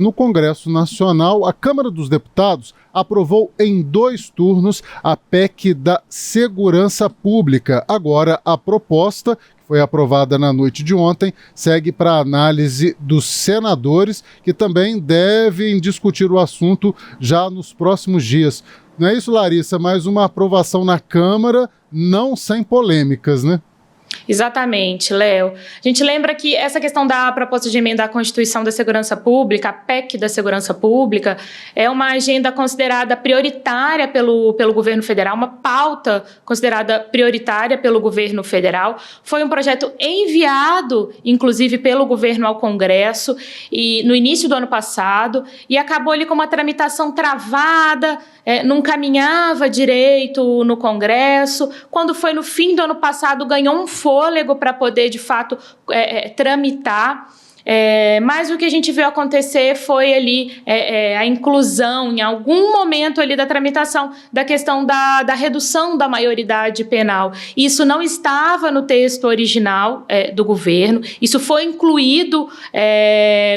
No Congresso Nacional, a Câmara dos Deputados aprovou em 2 turnos a PEC da Segurança Pública. Agora, a proposta, que foi aprovada na noite de ontem, segue para a análise dos senadores, que também devem discutir o assunto já nos próximos dias. Não é isso, Larissa? Mais uma aprovação na Câmara, não sem polêmicas, né? Exatamente, Léo. A gente lembra que essa questão da proposta de emenda à Constituição da Segurança Pública, a PEC da Segurança Pública, é uma agenda considerada prioritária pelo governo federal, uma pauta considerada prioritária pelo governo federal. Foi um projeto enviado, inclusive, pelo governo ao Congresso no início do ano passado e acabou ali com uma tramitação travada, não caminhava direito no Congresso. Quando foi no fim do ano passado, ganhou um fôlego para poder, de fato, tramitar. Mas o que a gente viu acontecer foi ali a inclusão, em algum momento ali da tramitação, da questão da redução da maioridade penal. Isso não estava no texto original do governo, isso foi incluído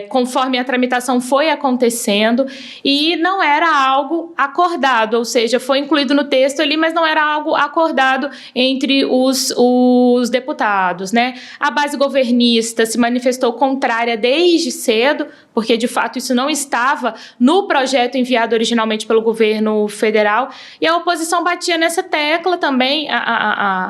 conforme a tramitação foi acontecendo e não era algo acordado, ou seja, foi incluído no texto ali, mas não era algo acordado entre os deputados, né? A base governista se manifestou contrária desde cedo, porque de fato isso não estava no projeto enviado originalmente pelo governo federal, e a oposição batia nessa tecla também,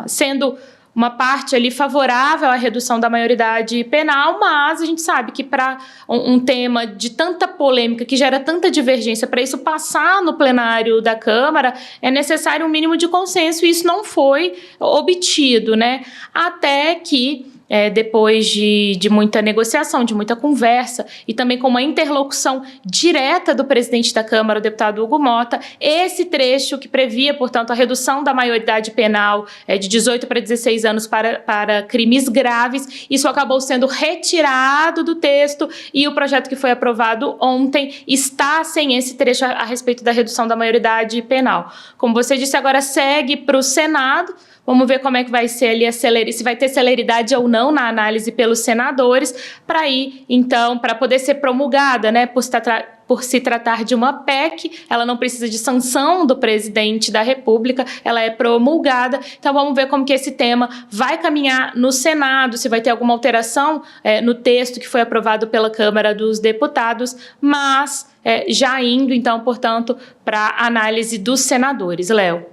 sendo uma parte ali favorável à redução da maioridade penal, mas a gente sabe que para um tema de tanta polêmica, que gera tanta divergência, para isso passar no plenário da Câmara, é necessário um mínimo de consenso, e isso não foi obtido, né? Até que depois de muita negociação, de muita conversa e também com uma interlocução direta do presidente da Câmara, o deputado Hugo Mota, esse trecho que previa, portanto, a redução da maioridade penal de 18 para 16 anos para crimes graves, isso acabou sendo retirado do texto e o projeto que foi aprovado ontem está sem esse trecho a respeito da redução da maioridade penal. Como você disse, agora segue para o Senado. Vamos ver como é que vai ser ali se vai ter celeridade ou não na análise pelos senadores, para ir, então, para poder ser promulgada, né, por se tratar de uma PEC, ela não precisa de sanção do presidente da República, ela é promulgada. Então, vamos ver como que esse tema vai caminhar no Senado, se vai ter alguma alteração no texto que foi aprovado pela Câmara dos Deputados, mas já indo, então, portanto, para a análise dos senadores. Léo.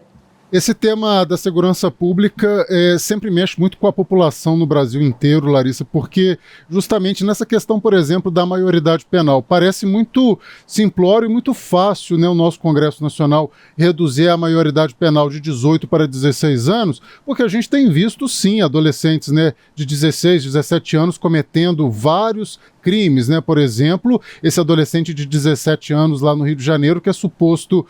Esse tema da segurança pública sempre mexe muito com a população no Brasil inteiro, Larissa, porque justamente nessa questão, por exemplo, da maioridade penal, parece muito simplório e muito fácil, né, o nosso Congresso Nacional reduzir a maioridade penal de 18 para 16 anos, porque a gente tem visto, sim, adolescentes, né, de 16, 17 anos cometendo vários crimes, né? Por exemplo, esse adolescente de 17 anos lá no Rio de Janeiro que é suposto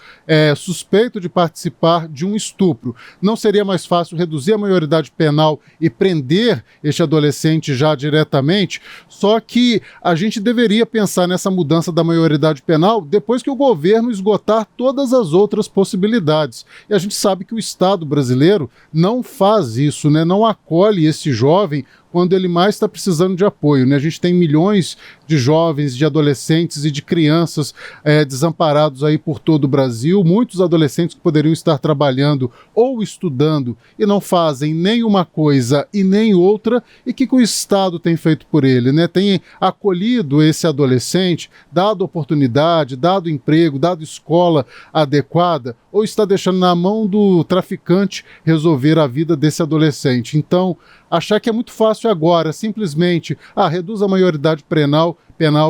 suspeito de participar de um estupro. Não seria mais fácil reduzir a maioridade penal e prender este adolescente já diretamente? Só que a gente deveria pensar nessa mudança da maioridade penal depois que o governo esgotar todas as outras possibilidades. E a gente sabe que o Estado brasileiro não faz isso, né? Não acolhe esse jovem quando ele mais está precisando de apoio, né? A gente tem milhões de jovens, de adolescentes e de crianças desamparados aí por todo o Brasil, muitos adolescentes que poderiam estar trabalhando ou estudando e não fazem nem uma coisa e nem outra, e que o Estado tem feito por ele, né? Tem acolhido esse adolescente, dado oportunidade, dado emprego, dado escola adequada, ou está deixando na mão do traficante resolver a vida desse adolescente. Então, achar que é muito fácil agora, simplesmente, reduz a maioridade penal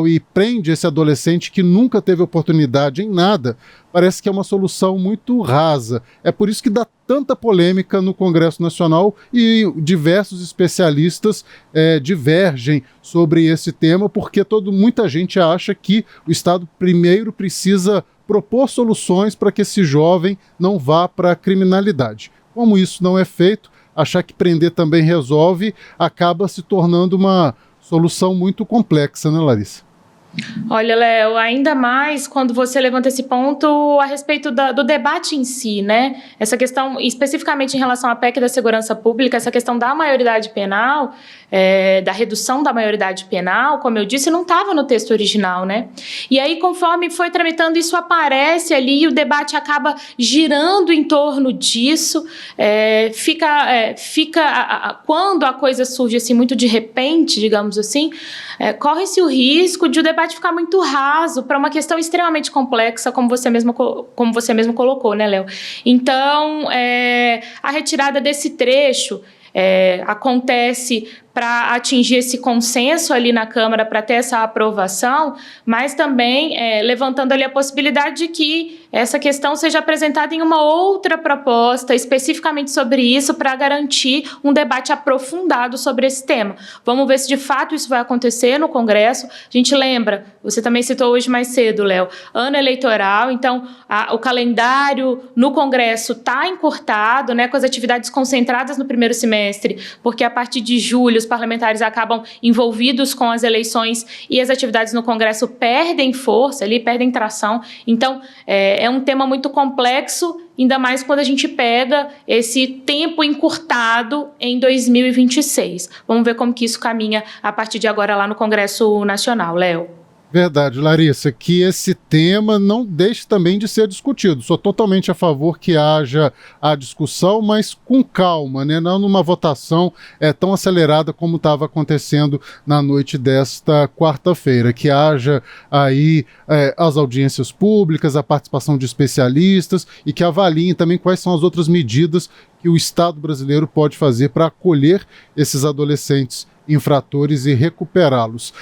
e prende esse adolescente que nunca teve oportunidade em nada, parece que é uma solução muito rasa. É por isso que dá tanta polêmica no Congresso Nacional e diversos especialistas divergem sobre esse tema, porque muita gente acha que o Estado primeiro precisa propor soluções para que esse jovem não vá para a criminalidade. Como isso não é feito, achar que prender também resolve acaba se tornando uma solução muito complexa, né, Larissa? Olha, Léo, ainda mais quando você levanta esse ponto a respeito do debate em si, né? Essa questão, especificamente em relação à PEC da segurança pública, essa questão da maioridade penal, da redução da maioridade penal, como eu disse, não estava no texto original, né? E aí, conforme foi tramitando, isso aparece ali e o debate acaba girando em torno disso. Quando a coisa surge assim muito de repente, digamos assim, corre-se o risco de o debate ficar muito raso para uma questão extremamente complexa, como você mesmo colocou, né, Léo? Então, a retirada desse trecho acontece para atingir esse consenso ali na Câmara, para ter essa aprovação, mas também levantando ali a possibilidade de que essa questão seja apresentada em uma outra proposta, especificamente sobre isso, para garantir um debate aprofundado sobre esse tema. Vamos ver se de fato isso vai acontecer no Congresso. A gente lembra, você também citou hoje mais cedo, Léo, ano eleitoral, então o calendário no Congresso está encurtado, né, com as atividades concentradas no primeiro semestre, porque a partir de julho os parlamentares acabam envolvidos com as eleições e as atividades no Congresso perdem força, ali, perdem tração. Então, é um tema muito complexo, ainda mais quando a gente pega esse tempo encurtado em 2026. Vamos ver como que isso caminha a partir de agora lá no Congresso Nacional, Léo. Verdade, Larissa, que esse tema não deixe também de ser discutido. Sou totalmente a favor que haja a discussão, mas com calma, né? Não numa votação tão acelerada como estava acontecendo na noite desta quarta-feira. Que haja aí as audiências públicas, a participação de especialistas e que avaliem também quais são as outras medidas que o Estado brasileiro pode fazer para acolher esses adolescentes infratores e recuperá-los.